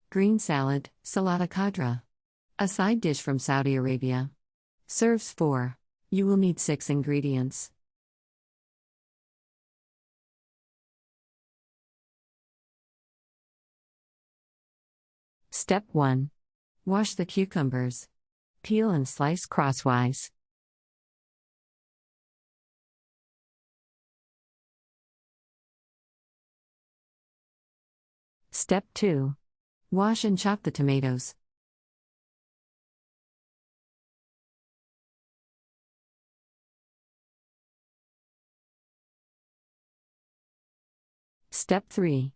Green salad, Salata Khadra. A side dish from Saudi Arabia. Serves 4. You will need 6 ingredients. Step 1. Wash the cucumbers. Peel and slice crosswise. Step 2. Wash and chop the tomatoes. Step 3.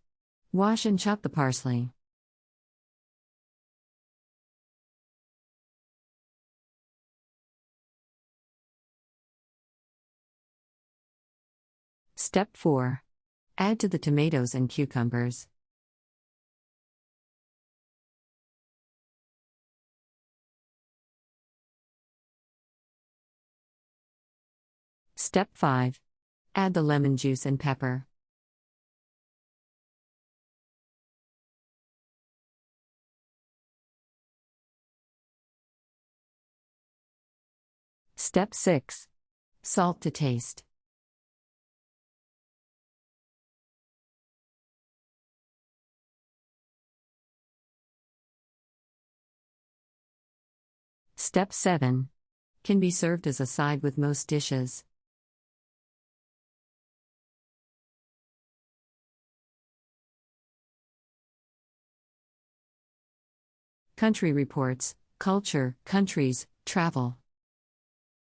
Wash and chop the parsley. Step 4. Add to the tomatoes and cucumbers. Step 5. Add the lemon juice and pepper. Step 6. Salt to taste. Step 7. Can be served as a side with most dishes. Country Reports, Culture, Countries, Travel.